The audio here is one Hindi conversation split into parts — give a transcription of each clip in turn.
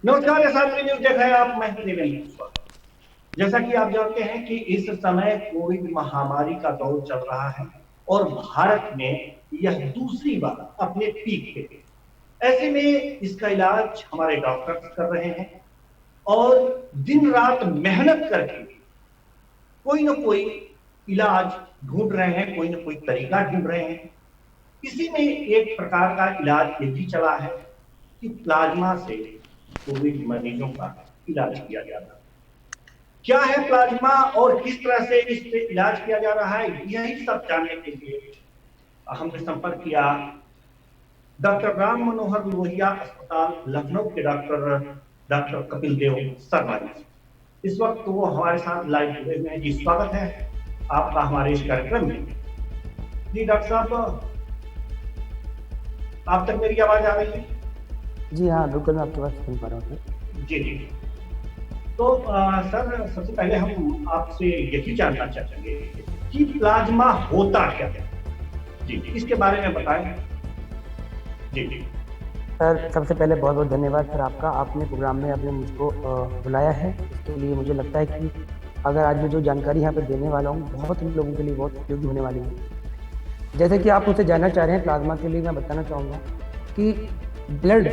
नमस्कार, ये सारी न्यूज देख रहे हैं आप। मैं देवेंद्र कुशवाहा। जैसा कि आप जानते हैं कि इस समय कोविड महामारी का दौर चल रहा है और भारत में यह दूसरी बार अपने पीक पे है। ऐसे में इसका इलाज हमारे डॉक्टर्स कर रहे हैं और दिन रात मेहनत करके कोई ना कोई इलाज ढूंढ रहे हैं, कोई ना कोई तरीका ढूंढ रहे हैं। इसी में एक प्रकार का इलाज ये भी चला है कि प्लाज्मा से कोविड मरीजों का इलाज किया जाता है। क्या है प्लाज्मा और किस तरह से इस पे इलाज किया जा रहा है, यही सब जानने के लिए हमने संपर्क किया डॉक्टर राम मनोहर लोहिया अस्पताल लखनऊ के डॉक्टर डॉक्टर कपिल देव शर्मा जी। इस वक्त वो हमारे साथ लाइव जुड़े हुए हैं। जी, स्वागत है आपका हमारे इस कार्यक्रम में। जी डॉक्टर साहब, आप तक मेरी आवाज आ रही है? जी हाँ, बिल्कुल मैं आपकी बात सुन पा रहा हूँ। जी जी। तो सर, सबसे पहले हम आपसे यही जानना चाहेंगे कि प्लाज्मा होता क्या है। जी, इसके बारे में बताएं। जी जी। सर, सबसे पहले बहुत बहुत धन्यवाद सर आपका। आपने प्रोग्राम में आपने मुझको बुलाया है, इसके लिए मुझे लगता है कि अगर आज मैं जो जानकारी यहाँ पर देने वाला हूँ बहुत लोगों के लिए बहुत उपयोगी होने वाली है। जैसे कि आप मुझसे जानना चाह रहे हैं प्लाज्मा के लिए, मैं बताना चाहूँगा कि ब्लड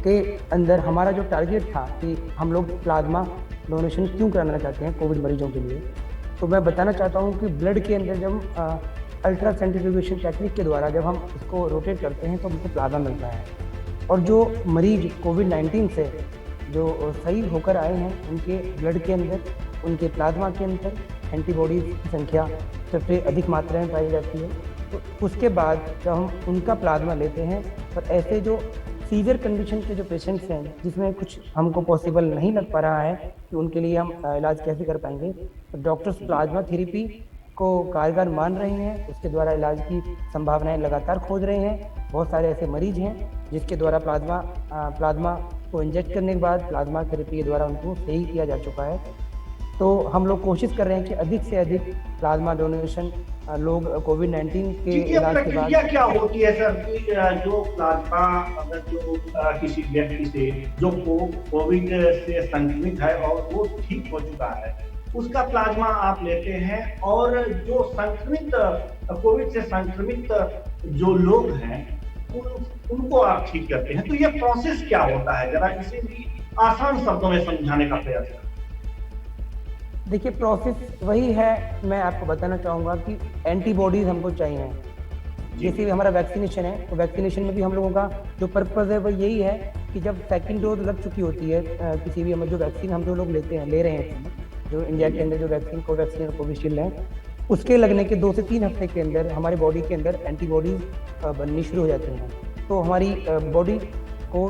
के अंदर हमारा जो टारगेट था कि हम लोग प्लाज्मा डोनेशन क्यों कराना चाहते हैं कोविड मरीजों के लिए, तो मैं बताना चाहता हूँ कि ब्लड के अंदर जब अल्ट्रा सेंट्रीफ्यूगेशन टेक्निक के द्वारा जब हम इसको रोटेट करते हैं तो हमको प्लाज्मा मिलता है। और जो मरीज कोविड-19 से जो सही होकर आए हैं उनके ब्लड के अंदर, उनके प्लाज्मा के अंदर एंटीबॉडीज़ की संख्या सबसे अधिक मात्रा में पाई जाती है। तो उसके बाद जब हम उनका प्लाज्मा लेते हैं, पर ऐसे जो सीवियर कंडीशन के जो पेशेंट्स हैं जिसमें कुछ हमको पॉसिबल नहीं लग पा रहा है कि उनके लिए हम इलाज कैसे कर पाएंगे, तो डॉक्टर्स प्लाज्मा थेरेपी को कारगर मान रहे हैं। उसके द्वारा इलाज की संभावनाएं लगातार खोज रहे हैं। बहुत सारे ऐसे मरीज हैं जिसके द्वारा प्लाज्मा को इंजेक्ट करने के बाद प्लाज्मा थेरेपी के द्वारा उनको सही किया जा चुका है। तो हम लोग कोशिश कर रहे हैं कि अधिक से अधिक प्लाज्मा डोनेशन लोग कोविड-19 के इलाज के बाद। प्रक्रिया क्या होती है सर कि जो प्लाज्मा अगर जो किसी व्यक्ति से जो कोविड से संक्रमित है और वो ठीक हो चुका है, उसका प्लाज्मा आप लेते हैं और जो संक्रमित कोविड से संक्रमित जो लोग हैं उनको आप ठीक करते हैं, तो ये प्रोसेस क्या होता है, जरा इसे भी आसान शब्दों में समझाने का प्रयास करें। देखिए, प्रोसेस वही है। मैं आपको बताना चाहूँगा कि एंटीबॉडीज हमको चाहिए। जैसे हमारा वैक्सीनेशन है, तो वैक्सीनेशन में भी हम लोगों का जो पर्पज़ है वो यही है कि जब सेकंड डोज लग चुकी होती है किसी भी जो वैक्सीन हम जो लोग ले रहे हैं, जो इंडिया के अंदर जो वैक्सीन कोवैक्सीन और कोविशील्ड है, उसके लगने के 2 से 3 हफ्ते के अंदर हमारी बॉडी के अंदर एंटीबॉडीज बननी शुरू हो जाती हैं। तो हमारी बॉडी को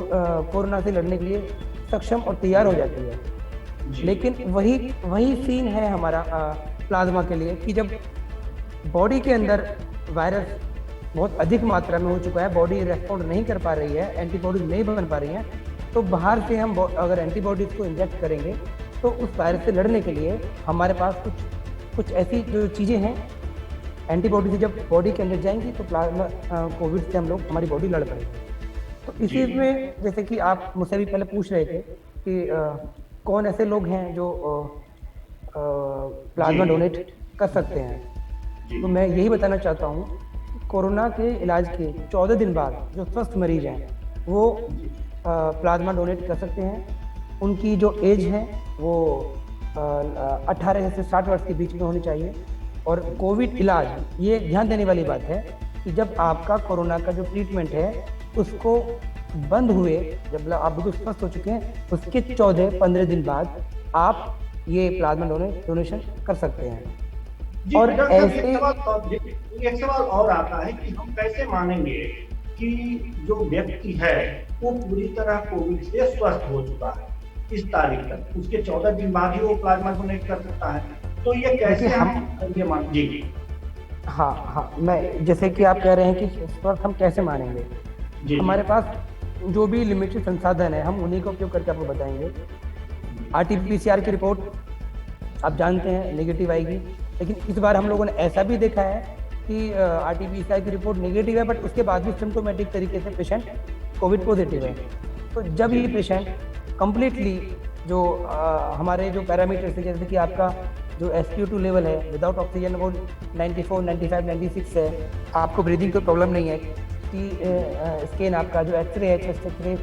कोरोना से लड़ने के लिए सक्षम और तैयार हो जाती है। लेकिन वही सीन है हमारा प्लाज्मा के लिए कि जब बॉडी के अंदर वायरस बहुत अधिक मात्रा में हो चुका है, बॉडी रेस्पॉन्ड नहीं कर पा रही है, एंटीबॉडीज नहीं बन पा रही हैं, तो बाहर से हम अगर एंटीबॉडीज को इंजेक्ट करेंगे तो उस वायरस से लड़ने के लिए हमारे पास कुछ ऐसी जो चीज़ें हैं, एंटीबॉडीज जब बॉडी के अंदर जाएंगी तो प्लाज्मा कोविड से हम लोग हमारी बॉडी लड़ पाएंगे। तो इसी में जैसे कि आप मुझसे भी पहले पूछ रहे थे कि कौन ऐसे लोग हैं जो प्लाज्मा डोनेट कर सकते हैं, तो मैं यही बताना चाहता हूँ कोरोना के इलाज के 14 दिन बाद जो स्वस्थ मरीज हैं वो प्लाज्मा डोनेट कर सकते हैं। उनकी जो एज है वो 18 से 60 वर्ष के बीच में होनी चाहिए। और कोविड इलाज, ये ध्यान देने वाली बात है कि जब आपका कोरोना का जो ट्रीटमेंट है उसको बंद हुए, जब आप बिल्कुल स्वस्थ हो चुके हैं, उसके 14-15 दिन बाद आप ये प्लाज्मा डोनेशन कर सकते हैं। और ऐसे एक सवाल और आता है कि हम कैसे मानेंगे कि जो व्यक्ति है वो पूरी तरह कोविड से स्वस्थ हो चुका है इस तारीख तक, उसके 14 दिन बाद ही वो प्लाज्मा डोनेट कर सकता है, तो ये कैसे हम ये मान जी? हाँ, मैं जैसे कि आप कह रहे हैं कि स्वस्थ हम कैसे मानेंगे जी, हमारे पास जो भी लिमिटेड संसाधन है हम उन्हीं का उपयोग करके आपको बताएंगे। RT-PCR की रिपोर्ट आप जानते हैं नेगेटिव आएगी, लेकिन इस बार हम लोगों ने ऐसा भी देखा है कि RT-PCR की रिपोर्ट नेगेटिव है, बट उसके बाद भी सिम्टोमेटिक तरीके से पेशेंट कोविड पॉजिटिव है। तो जब ये पेशेंट कंप्लीटली जो हमारे जो पैरामीटर्स है, जैसे कि आपका जो SpO2 लेवल है विदाउट ऑक्सीजन वो 94, 95, 96 है, आपको ब्रीदिंग कोई प्रॉब्लम नहीं है कि स्कैन आपका जो एक्सरे है, चेस्ट एक्सरे,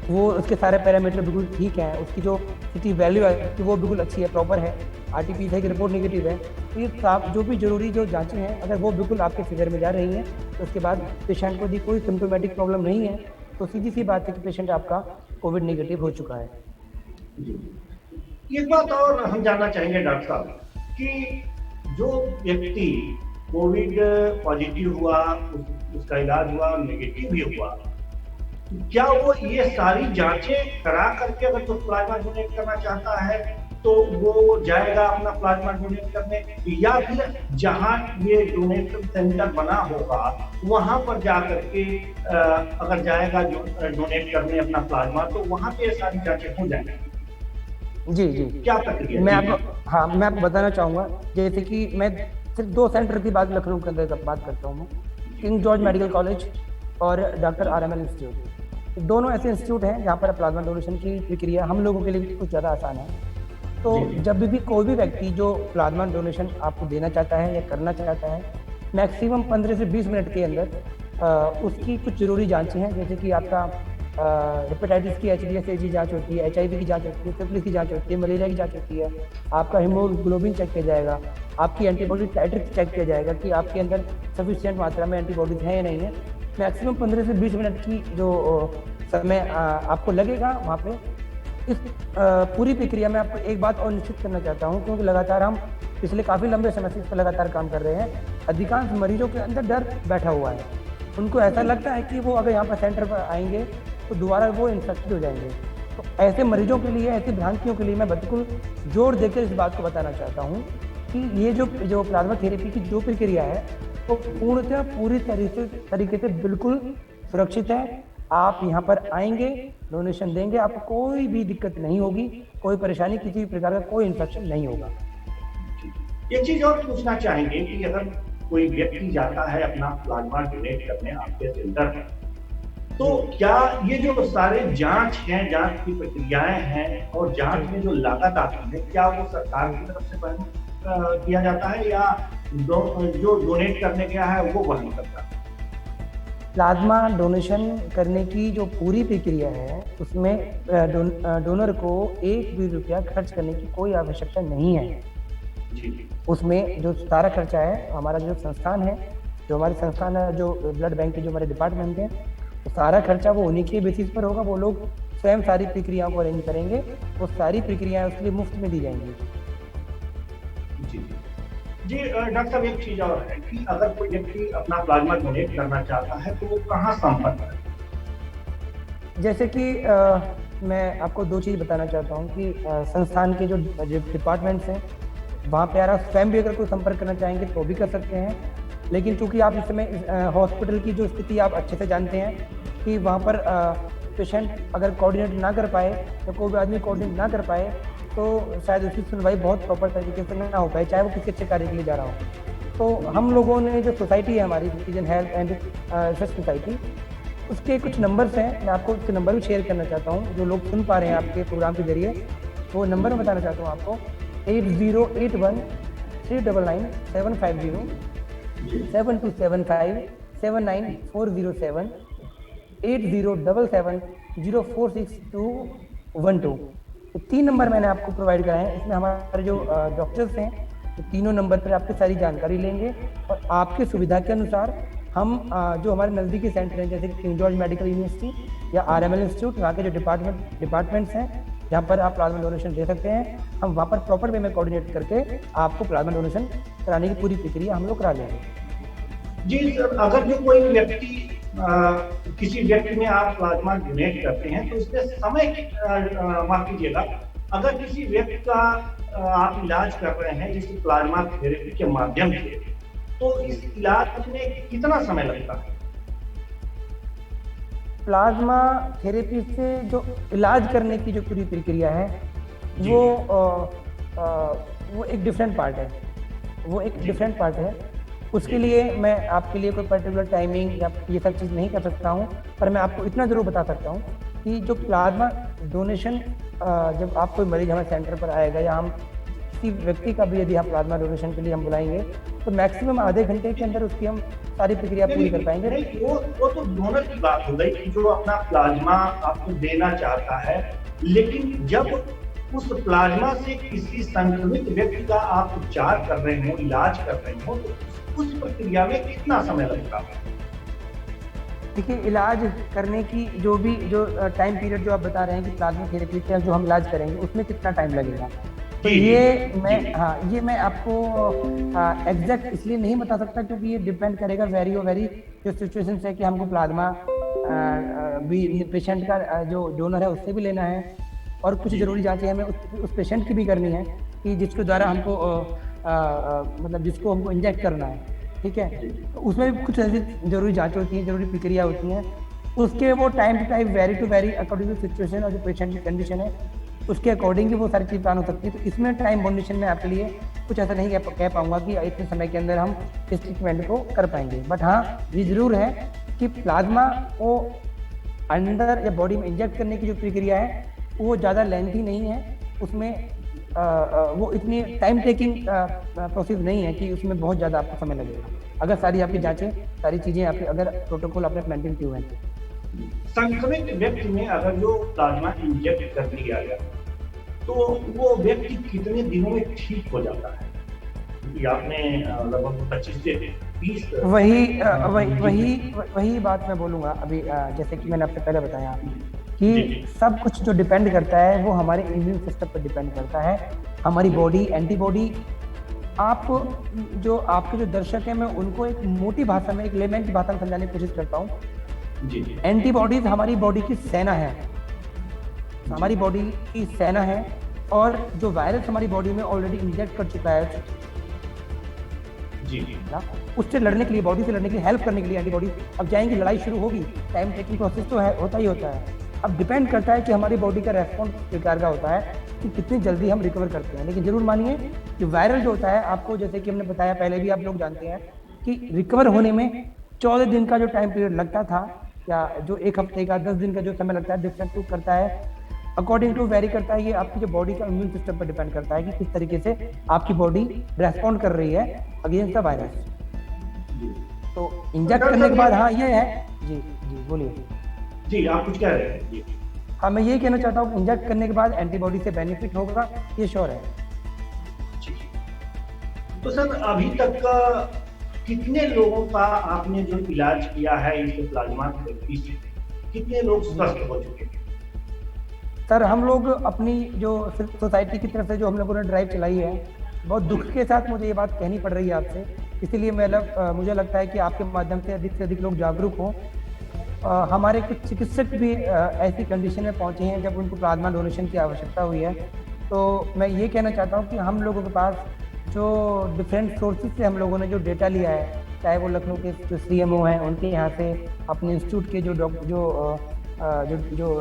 वो उसके सारे पैरामीटर बिल्कुल ठीक हैं, उसकी जो सिटी वैल्यू है वो बिल्कुल अच्छी है, प्रॉपर है, RT-PCR की रिपोर्ट नेगेटिव है। तो ये आप जो भी जरूरी जो जांचें हैं अगर वो बिल्कुल आपके फिगर में जा रही हैं तो उसके बाद पेशेंट को यदि कोई सिम्टोमेटिक प्रॉब्लम नहीं है तो सीधी सी बात है कि पेशेंट आपका कोविड नेगेटिव हो चुका है। एक बात और हम जानना चाहेंगे डॉक्टर साहब कि जो व्यक्ति कोविड पॉजिटिव हुआ, उसका इलाज हुआ, नेगेटिव भी हुआ, क्या वो ये सारी जांचें करा करके अगर तो प्लाज्मा डोनेट करना चाहता है तो वो जाएगा अपना प्लाज्मा डोनेट करने, या फिर जहां ये डोनेशन सेंटर बना होगा वहां पर जा करके अगर जाएगा जो डोनेट करने अपना प्लाज्मा तो वहां पे सारी जांचें हो जाएंगी? जी जी, क्या प्रक्रिया? मैं आपको बताना चाहूँगा, जैसे कि मैं सिर्फ 2 सेंटर की बात लखनऊ के अंदर बात करता हूँ, किंग जॉर्ज मेडिकल कॉलेज और डॉक्टर RML इंस्टीट्यूट। दोनों ऐसे इंस्टीट्यूट हैं जहाँ पर प्लाज्मा डोनेशन की प्रक्रिया हम लोगों के लिए कुछ ज़्यादा आसान है। तो जब भी कोई भी व्यक्ति जो प्लाज्मा डोनेशन आपको देना चाहता है या करना चाहता है, मैक्सिमम 15 से 20 मिनट के अंदर उसकी कुछ ज़रूरी जांचें हैं, जैसे कि आपका हेपेटाइटिस की HBsAg जांच होती है, HIV की जांच होती है, सिफिलिस की जांच होती है, मलेरिया की जांच होती है, आपका हीमोग्लोबिन चेक किया जाएगा, आपकी एंटीबॉडी टाइटर चेक किया जाएगा कि आपके अंदर सफिशिएंट मात्रा में एंटीबॉडीज हैं या नहीं है। मैक्सिमम 15 से 20 मिनट की जो समय आपको लगेगा वहाँ पे। इस पूरी प्रक्रिया में आपको एक बात और निश्चित करना चाहता हूँ, क्योंकि लगातार हम पिछले काफ़ी लंबे समय से इस पर लगातार काम कर रहे हैं, अधिकांश मरीजों के अंदर डर बैठा हुआ है। उनको ऐसा लगता है कि वो अगर यहाँ पर सेंटर पर आएंगे तो दोबारा वो इन्फेक्टेड हो जाएंगे। तो ऐसे मरीजों के लिए, ऐसी भ्रांतियों के लिए मैं बिल्कुल जोर देकर इस बात को बताना चाहता हूँ कि ये जो प्लाज्मा थेरेपी की जो प्रक्रिया है वो पूर्णतः पूरी तरीके से बिल्कुल सुरक्षित है। आप यहाँ पर आएंगे, डोनेशन देंगे, आपको कोई भी दिक्कत नहीं होगी, कोई परेशानी, किसी भी प्रकार का कोई इन्फेक्शन नहीं होगा। एक चीज और पूछना चाहेंगे कि अगर कोई व्यक्ति जाता है अपना प्लाज्मा डोनेट करने आपके सेंटर में, तो क्या ये जो सारे जांच हैं, जांच की प्रक्रियाएं हैं और जांच में जो लागत आती है, क्या वो सरकार की तरफ से वहन किया जाता है या जो डोनेट करने गया है वो वहन करता है? प्लाज्मा डोनेशन करने की जो पूरी प्रक्रिया है उसमें डोनर को एक भी रुपया खर्च करने की कोई आवश्यकता नहीं है। उसमें जो सारा खर्चा है, हमारा जो संस्थान है, जो हमारे संस्थान है, जो ब्लड बैंक के जो हमारे डिपार्टमेंट हैं, तो सारा खर्चा वो उन्हीं के बेसिस पर होगा। वो लोग स्वयं सारी प्रक्रियाओं को अरेंज करेंगे, वो सारी प्रक्रियाएं उसके लिए मुफ्त में दी जाएंगी। जी डॉक्टर साहब, एक चीज और है कि अगर कोई व्यक्ति अपना प्लाज्मा डोनेट करना चाहता है तो वो कहाँ संपर्क करें? जैसे कि मैं आपको 2 चीज़ बताना चाहता हूँ कि संस्थान के जो डिपार्टमेंट्स हैं वहाँ पे आप स्वयं भी अगर कोई संपर्क करना चाहेंगे तो भी कर सकते हैं। लेकिन चूंकि आप इस समय हॉस्पिटल की जो स्थिति आप अच्छे से जानते हैं कि वहाँ पर पेशेंट अगर कोऑर्डिनेट ना कर पाए, तो कोई भी आदमी कोऑर्डिनेट ना कर पाए, तो शायद उसकी सुनवाई बहुत प्रॉपर तरीके से ना हो पाए, चाहे वो किसी अच्छे कार्य के लिए जा रहा हो। तो हम लोगों ने जो सोसाइटी है हमारी citizen health and research society, उसके कुछ नंबर्स हैं, मैं आपको उसके नंबर भी शेयर करना चाहता हूँ जो लोग सुन पा रहे हैं आपके प्रोग्राम के जरिए। वो नंबर मैं बताना चाहता हूँ आपको, 8081 399 750 7275 79407 8077 046212। तो 3 नंबर मैंने आपको प्रोवाइड कराए हैं। इसमें हमारे जो डॉक्टर्स हैं तो तीनों नंबर पर आपकी सारी जानकारी लेंगे और आपकी सुविधा के अनुसार हम जो हमारे नज़दीकी सेंटर हैं, जैसे कि किंग जॉर्ज मेडिकल यूनिवर्सिटी या RML इंस्टीट्यूट, वहाँ के जो डिपार्टमेंट्स हैं जहाँ पर आप प्लाज्मा डोनेशन दे सकते हैं, हम वहाँ पर प्रॉपर वे में कोऑर्डिनेट करके आपको प्लाज्मा डोनेशन कराने की पूरी प्रक्रिया हम लोग करा लेंगे। जी सर, अगर जो कोई व्यक्ति किसी व्यक्ति में आप प्लाज्मा डोनेट करते हैं तो इसमें समय माफ कीजिएगा, अगर किसी व्यक्ति का आप इलाज कर रहे हैं इस प्लाज्मा थेरेपी के माध्यम से, तो इस इलाज में कितना समय लगता है? प्लाज्मा थेरेपी से जो इलाज करने की जो पूरी प्रक्रिया है वो एक डिफरेंट पार्ट है। उसके लिए मैं आपके लिए कोई पर्टिकुलर टाइमिंग या ये सब चीज़ नहीं कर सकता हूँ, पर मैं आपको इतना ज़रूर बता सकता हूँ कि जो प्लाज्मा डोनेशन जब आप कोई मरीज हमारे सेंटर पर आएगा या हम किसी व्यक्ति का भी यदि हम प्लाज्मा डोनेशन के लिए हम बुलाएंगे तो मैक्सिमम आधे घंटे के अंदर उसकी हम सारी प्रक्रिया पूरी कर पाएंगे। नहीं, वो तो डोनर की बात हो गई कि जो अपना प्लाज्मा आपको देना चाहता है, लेकिन जब उस प्लाज्मा से किसी संक्रमित व्यक्ति का आप उपचार कर रहे हो, इलाज कर रहे हो, तो उस प्रक्रिया में कितना समय लगता है? देखिए, इलाज करने की जो टाइम पीरियड जो आप बता रहे हैं कि प्लाज्मा थेरेपी का जो हम इलाज करेंगे उसमें कितना टाइम लगेगा, तो ये मैं आपको एग्जैक्ट इसलिए नहीं बता सकता क्योंकि ये डिपेंड करेगा वेरी जो सिचुएशन है कि हमको प्लाज्मा भी पेशेंट का जो डोनर है उससे भी लेना है और कुछ ज़रूरी जांचें हमें उस पेशेंट की भी करनी है कि जिसके द्वारा हमको मतलब जिसको हमको इंजेक्ट करना है, ठीक है, तो उसमें भी कुछ ऐसी जरूरी जांच होती हैं, जरूरी प्रक्रिया होती हैं, उसके वो time to time vary to vary according to situation और जो पेशेंट की कंडीशन है उसके अकॉर्डिंग ही वो सारी चीज़ प्लान हो सकती है। तो इसमें टाइम बाउंडेशन में आपके लिए कुछ ऐसा नहीं कह पाऊंगा कि इतने समय के अंदर हम इस ट्रीटमेंट को कर पाएंगे, बट हाँ ये ज़रूर है कि प्लाज्मा को अंदर या बॉडी में इंजेक्ट करने की जो प्रक्रिया है वो ज़्यादा लेंथी नहीं है, उसमें वो इतनी टाइम टेकिंग प्रोसेस नहीं है कि उसमें बहुत ज़्यादा आपको समय लगेगा अगर सारी आपकी जांचें सारी चीज़ें आपके अगर प्रोटोकॉल आपने मेंटेन किए हुए हैं। संक्रमित व्यक्ति में अगर जो प्लाज्मा इंजेक्ट कर दिया गया तो वो व्यक्ति कितने दिनों में ठीक हो जाता है? कि आपने लगभग 25 से 20 वही बात मैं बोलूँगा अभी, जैसे कि मैंने आपसे पहले बताया कि सब कुछ जो डिपेंड करता है वो हमारे इम्यून सिस्टम पर डिपेंड करता है। हमारी बॉडी एंटीबॉडी, आप जो आपके जो दर्शक हैं मैं उनको एक मोटी भाषा में एक लेमैन की भाषा में समझाने की कोशिश करता हूँ। एंटीबॉडीज हमारी बॉडी की सेना है, हमारी बॉडी की सेना है, और जो वायरस हमारी बॉडी में ऑलरेडी इंजेक्ट कर चुका है ना, उससे लड़ने के लिए, बॉडी से लड़ने के लिए, हेल्प करने के लिए एंटीबॉडी अब जाएंगी, लड़ाई शुरू होगी। टाइम टेकिंग प्रोसेस तो है, होता ही होता है। अब डिपेंड करता है कि हमारी बॉडी का रेस्पॉन्स प्रकार का होता है कि कितनी जल्दी हम रिकवर करते हैं। लेकिन जरूर मानिए कि वायरल जो होता है, आपको जैसे कि हमने बताया पहले भी, आप लोग जानते हैं कि रिकवर होने में 14 दिन का जो टाइम पीरियड लगता था या जो 1 हफ्ते का 10 दिन का जो समय लगता है, डिफरेंट करता है, अकॉर्डिंग टू वेरी करता है। ये आपकी जो बॉडी का इम्यून सिस्टम पर डिपेंड करता है कि किस तरीके से आपकी बॉडी रेस्पॉन्ड कर रही है अगेंस्ट द वायरस। तो इंजेक्ट करने के बाद हाँ ये है, जी बोलिए। जी आप कुछ कह रहे हैं? जी हाँ, मैं ये कहना चाहता हूँ इंजेक्ट करने के बाद एंटीबॉडी से बेनिफिट होगा, ये श्योर है। तो सर अभी तक कितने लोगों का आपने जो इलाज किया है इस प्लाज्मा थेरेपी से, कितने लोग स्वस्थ हो चुके हैं? सर हम लोग अपनी जो सोसाइटी की तरफ से जो हम लोगों ने ड्राइव चलाई है, बहुत दुख के साथ मुझे ये बात कहनी पड़ रही है आपसे, इसीलिए मुझे लगता है कि आपके माध्यम से अधिक लोग जागरूक हों। हमारे कुछ चिकित्सक भी ऐसी कंडीशन में पहुंचे हैं जब उनको प्लाज्मा डोनेशन की आवश्यकता हुई है। तो मैं ये कहना चाहता हूं कि हम लोगों के पास जो डिफरेंट सोर्सेज से हम लोगों ने जो डेटा लिया है, चाहे वो लखनऊ के जो CMO हैं उनके यहाँ से, अपने इंस्टीट्यूट के जो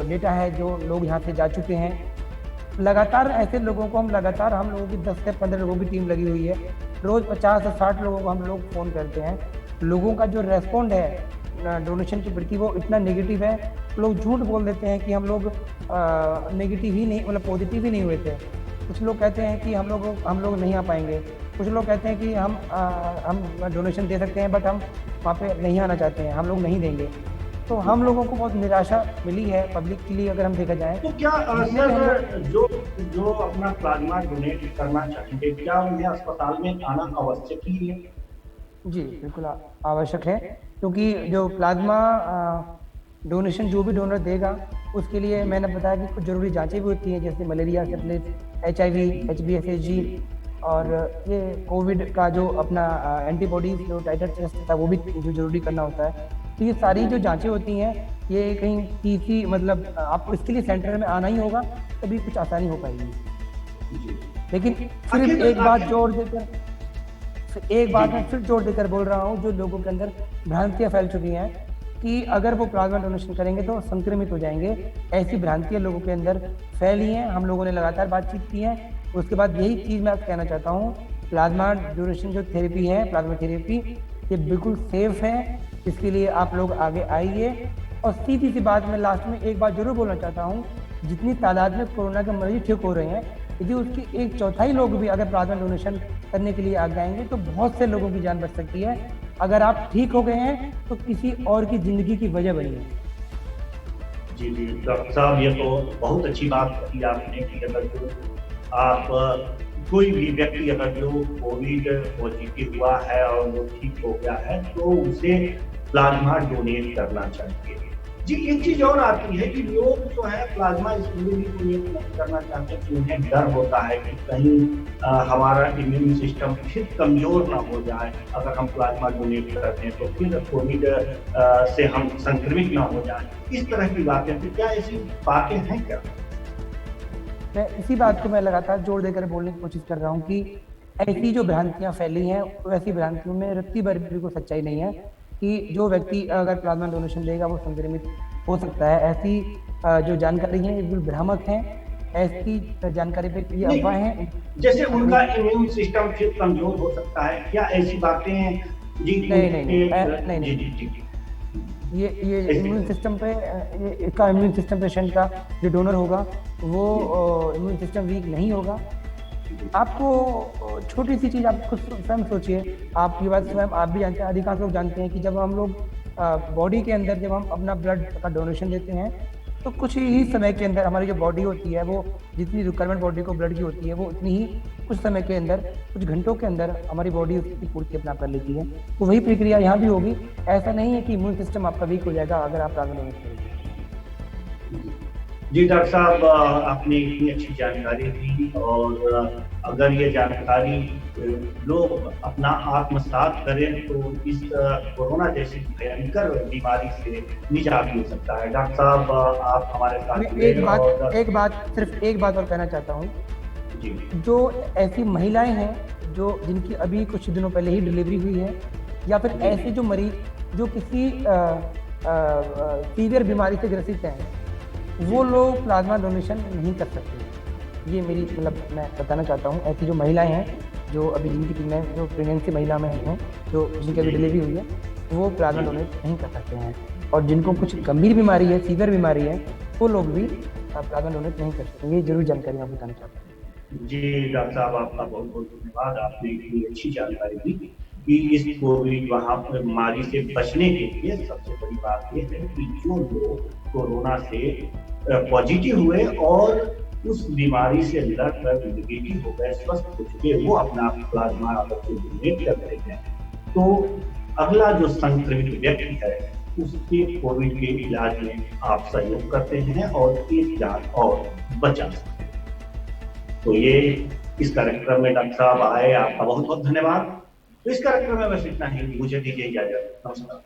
डेटा है, जो लोग यहाँ से जा चुके हैं, लगातार ऐसे लोगों को हम लोगों की 10 से 15 लोगों की टीम लगी हुई है। रोज़ 50 से 60 लोगों को हम लोग फ़ोन करते हैं। लोगों का जो रेस्पॉन्ड है डोनेशन के प्रति वो इतना नेगेटिव है, लोग झूठ बोल देते हैं कि हम लोग नेगेटिव ही नहीं, मतलब पॉजिटिव ही नहीं हुए थे। कुछ लोग कहते हैं कि हम लोग नहीं आ पाएंगे, कुछ लोग कहते हैं कि हम डोनेशन दे सकते हैं बट हम वहाँ पे नहीं आना चाहते हैं, हम लोग नहीं देंगे। तो हम लोगों को बहुत निराशा मिली है पब्लिक के लिए, अगर हम देखा जाए तो क्या सर जो अपना प्लाज्मा डोनेट करना चाहेंगे, क्या उन्हें अस्पताल में आना आवश्यक ही है? जी बिल्कुल आवश्यक है, क्योंकि जो प्लाज्मा डोनेशन जो भी डोनर देगा उसके लिए मैंने बताया कि कुछ ज़रूरी जांचें भी होती हैं, जैसे मलेरिया, सिफिलिस, HIV, HBsAg, और ये कोविड का जो अपना एंटीबॉडीज जो टाइटर टेस्ट था वो भी जो जरूरी करना होता है। तो ये सारी जो जांचें होती हैं, ये कहीं तीसरी, मतलब आपको इसके लिए सेंटर में आना ही होगा, तभी कुछ आसानी हो पाएगी। लेकिन सिर्फ एक बात मैं फिर जोर देकर बोल रहा हूँ, जो लोगों के अंदर भ्रांतियाँ फैल चुकी हैं कि अगर वो प्लाज्मा डोनेशन करेंगे तो संक्रमित हो जाएंगे, ऐसी भ्रांतियाँ लोगों के अंदर फैली हैं। हम लोगों ने लगातार बातचीत की है। उसके बाद यही चीज़ मैं आपको कहना चाहता हूँ, प्लाज्मा डोनेशन जो थेरेपी है, प्लाज्मा थेरेपी, ये बिल्कुल सेफ है। इसके लिए आप लोग आगे आइए। और सीधी सी बात, मैं लास्ट में एक बात जरूर बोलना चाहता हूँ जितनी तादाद में कोरोना के मरीज ठीक हो रहे हैं, यदि उसकी एक चौथाई लोग भी अगर प्लाज्मा डोनेशन करने के लिए आ जाएंगे तो बहुत से लोगों की जान बच सकती है। अगर आप ठीक हो गए हैं तो किसी और की जिंदगी की वजह बनी है। जी जी डॉक्टर साहब, ये तो बहुत अच्छी बात कही आपने कि अगर जो आप कोई भी व्यक्ति अगर जो कोविड पॉजिटिव हुआ है और वो ठीक हो गया है तो उसे प्लाज्मा डोनेट करना चाहिए। जी, एक चीज और आती है कि लोग जो है प्लाज्मा इसलिए भी डोनेट नहीं करना चाहते कि उन्हें डर होता है कि कहीं हमारा इम्यून सिस्टम फिर कमजोर ना हो जाए अगर हम प्लाज्मा डोनेट करते हैं तो फिर कोविड से हम संक्रमित ना हो जाए। इस तरह की बातें, तो क्या ऐसी बातें हैं क्या? मैं इसी बात को मैं लगातार जोर देकर बोलने की कोशिश कर रहा हूँ कि ऐसी जो भ्रांतियां फैली हैं वैसी भ्रांतियों में रत्ती भर भी कोई सच्चाई नहीं है कि जो व्यक्ति अगर प्लाज्मा डोनेशन देगा वो संक्रमित हो सकता है। ऐसी जो जानकारी है बिल्कुल भ्रामक है। ऐसी जानकारी पे ये अफवाह है। जैसे उनका इम्यून सिस्टम फिर कमजोर हो सकता है, क्या ऐसी बातें जी? नहीं नहीं नहीं, नहीं जी नहीं, जी जी ये इम्यून सिस्टम पे ये इसका इम्यून सिस्टम पेशेंट का जो डोनर होगा वो इम्यून सिस्टम वीक नहीं होगा। आपको छोटी सी चीज़ आप खुद स्वयं सोचिए, आप ये बात स्वयं आप भी जानते हैं, अधिकांश लोग जानते हैं कि जब हम लोग बॉडी के अंदर जब हम अपना ब्लड का डोनेशन देते हैं तो कुछ ही समय के अंदर हमारी जो बॉडी होती है वो जितनी रिक्वायरमेंट बॉडी को ब्लड की होती है वो उतनी ही कुछ समय के अंदर कुछ घंटों के अंदर हमारी बॉडी उसकी पूर्ति अपना कर लेती है। तो वही प्रक्रिया यहाँ भी होगी। ऐसा नहीं है कि इम्यून सिस्टम आपका वीक हो जाएगा अगर आप प्लाज्मा डोनेट करेंगे। जी डॉक्टर साहब, आपने इतनी अच्छी जानकारी दी और अगर ये जानकारी लोग अपना आत्मसात करें तो इस कोरोना जैसी भयंकर बीमारी से निजात मिल सकता है। डॉक्टर साहब, आप हमारे साथ सिर्फ एक बात और कहना चाहता हूँ। जी, जो ऐसी महिलाएं हैं जो जिनकी अभी कुछ दिनों पहले ही डिलीवरी हुई है या फिर ऐसे जो मरीज जो किसी सीवियर बीमारी से ग्रसित हैं वो लोग प्लाज्मा डोनेशन नहीं कर सकते। ये मेरी मतलब मैं बताना चाहता हूँ। ऐसी जो महिलाएं हैं जो अभी जिनकी जो प्रेगनेंसी महिला में हैं जो जिनकी अभी डिलीवरी हुई है वो प्लाज्मा डोनेट नहीं कर सकते हैं। और जिनको कुछ गंभीर बीमारी है, सीवियर बीमारी है, वो लोग भी प्लाज्मा डोनेट नहीं कर सकते। ये जरूर जानकारी आप बताना चाहता हूँ। जी डॉक्टर साहब, आपका बहुत बहुत धन्यवाद। आपने इतनी अच्छी जानकारी दी कि इस कोविड महामारी से बचने के लिए सबसे बड़ी बात ये है कि जो लोग कोरोना से पॉजिटिव हुए और उस बीमारी से लड़कर निगेटिव हो गए, स्वस्थ हो चुके, वो अपना प्लाज्मा डोनेट कर रहे हैं तो अगला जो संक्रमित व्यक्ति है उसके कोविड के इलाज में आप सहयोग करते हैं और एक जान और बचा सकते हैं। तो ये इस कार्यक्रम में डॉक्टर साहब आए, आपका बहुत बहुत धन्यवाद। तो इस कार्यक्रम में बस इतना ही, मुझे दीजिए इजाजत। नमस्कार।